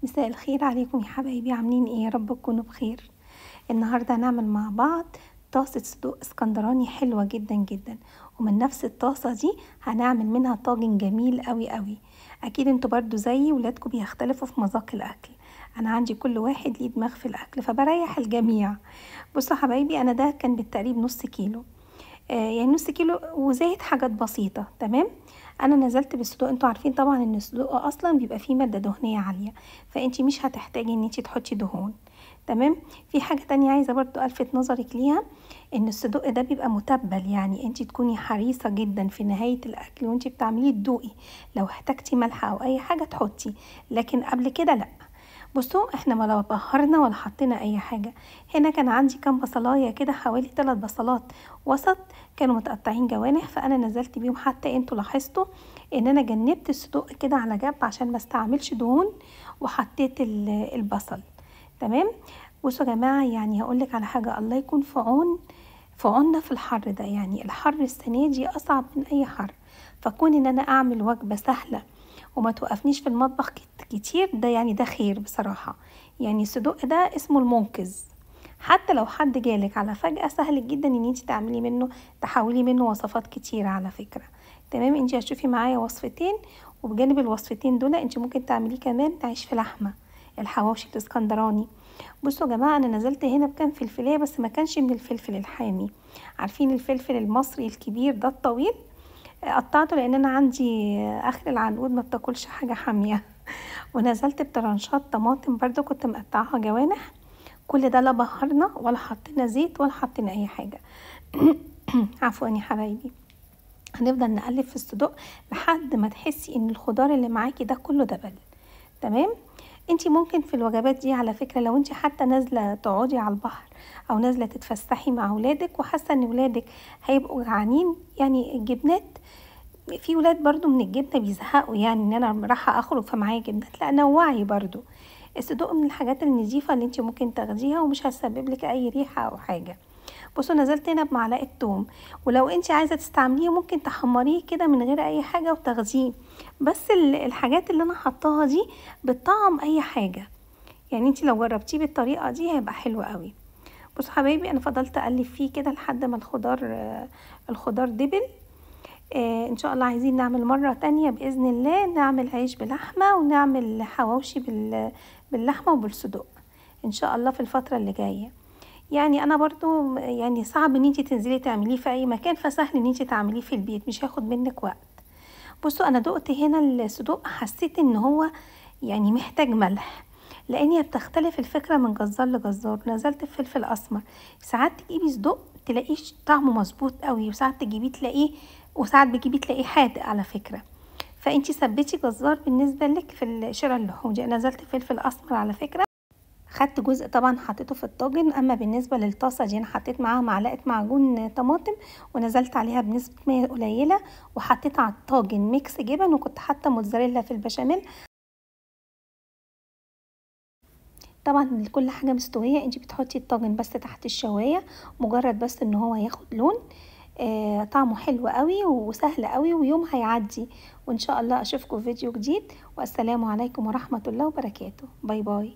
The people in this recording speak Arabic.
مساء الخير عليكم يا حبايبي، عاملين ايه؟ يا رب تكونوا بخير. النهارده هنعمل مع بعض طاسه صدوق اسكندراني حلوه جدا جدا، ومن نفس الطاسه دي هنعمل منها طاجن جميل قوي قوي. اكيد انتوا برضو زيي ولادكم بيختلفوا في مذاق الاكل. انا عندي كل واحد ليه دماغ في الاكل فبريح الجميع. بصوا يا حبايبي، انا ده كان بالتقريب نص كيلو، يعني نص كيلو وزايد حاجات بسيطة. تمام. انا نزلت بالصدوق، انتوا عارفين طبعا ان الصدوق اصلا بيبقى فيه مادة دهنية عالية، فانتي مش هتحتاجي ان انتي تحطي دهون. تمام. في حاجة تانية عايزة برضو الفت نظرك ليها، ان الصدوق ده بيبقى متبل، يعني انتي تكوني حريصة جدا في نهاية الاكل وانتي بتعمليه تدوقي، لو احتاجتي ملح او اي حاجة تحطي، لكن قبل كده لا. بصوا، احنا ولا بهرنا ولا حطينا اي حاجة. هنا كان عندي كام بصلاية كده، حوالي 3 بصلات وسط، كانوا متقطعين جوانح، فانا نزلت بيهم. حتى انتوا لاحظتوا ان انا جنبت الصدوق كده على جنب عشان ما استعملش دهون، وحطيت البصل. تمام. بصوا يا جماعة، يعني هقولك على حاجة، الله يكون في عوننا في الحر ده. يعني الحر السنة دي اصعب من اي حر، فكون ان انا اعمل وجبة سهلة وما توقفنيش في المطبخ كتير، ده يعني ده خير بصراحة. يعني الصدوق ده اسمه المنقذ. حتى لو حد جالك على فجأة، سهل جدا ان انت تعملي منه، تحولي منه وصفات كتيرة على فكرة. تمام. انت هتشوفي معايا وصفتين، وبجانب الوصفتين دول انت ممكن تعمليه كمان عيش في لحمة، الحواوشي الاسكندراني. بصوا يا جماعة، انا نزلت هنا بكام فلفلاية، بس ما كانش من الفلفل الحامي. عارفين الفلفل المصري الكبير ده الطويل؟ قطعته لان انا عندي اخر العنقود ما بتاكلش حاجه حاميه. ونزلت بطرنشات طماطم برضو كنت مقطعها جوانح. كل ده لا بهرنا ولا حطينا زيت ولا حطينا اي حاجه. عفوا يا حبايبي. هنفضل نقلب في الصدوق لحد ما تحسي ان الخضار اللي معاكي ده كله دبل. تمام. انتي ممكن في الوجبات دي على فكرة، لو انتي حتى نازلة تقعدي على البحر او نازلة تتفسحي مع ولادك وحاسة ان ولادك هيبقوا جعانين، يعني الجبنات، في ولاد برضو من الجبنة بيزهقوا، يعني ان انا رايحة اخرج فمعايا جبنات، لا نوعي برضو. الصدوق من الحاجات النظيفة اللي انت ممكن تاخديها ومش هتسبب لك اي ريحة او حاجة. بصوا، نزلت هنا بمعلقة توم، ولو انت عايزة تستعمليه ممكن تحمريه كده من غير اي حاجة وتاخديه. بس الحاجات اللي انا حطاها دي بتطعم اي حاجة، يعني انت لو جربتيه بالطريقة دي هيبقى حلو قوي. بصوا حبايبي، انا فضلت اقلب فيه كده لحد ما الخضار دبل. ان شاء الله عايزين نعمل مرة تانية بإذن الله، نعمل عيش بلحمة ونعمل حواوشي باللحمة وبالصدوق ان شاء الله في الفترة اللي جاية. يعني انا برضو يعني صعب ان انتي تنزلي تعمليه في اي مكان، فسهل ان انتي تعمليه في البيت، مش هياخد منك وقت. بصوا، انا دقت هنا الصدوق، حسيت ان هو يعني محتاج ملح، لان هي بتختلف الفكرة من جزار لجزار. نزلت بفلفل اسمر. ساعات تجيبي صدوق تلاقيه طعمه مظبوط قوي، وساعات تجيبيه تلاقيه، وساعات بتجيبي تلاقيه حادق على فكرة. فانتي ثبتي جزار بالنسبة لك في شراء اللحوم دي. نزلت فلفل اسمر على فكرة، خدت جزء طبعا حطيته في الطاجن. اما بالنسبه للطاسه دي، انا حطيت معاها معلقه معجون طماطم، ونزلت عليها بنسبه ميه قليله، وحطيت على الطاجن ميكس جبن، وكنت حاطه موتزاريلا في البشاميل. طبعا كل حاجه مستويه، انت بتحطي الطاجن بس تحت الشوايه، مجرد بس ان هو ياخد لون. طعمه حلو قوي وسهل قوي، ويوم هيعدي. وان شاء الله اشوفكم في فيديو جديد، والسلام عليكم ورحمه الله وبركاته. باي باي.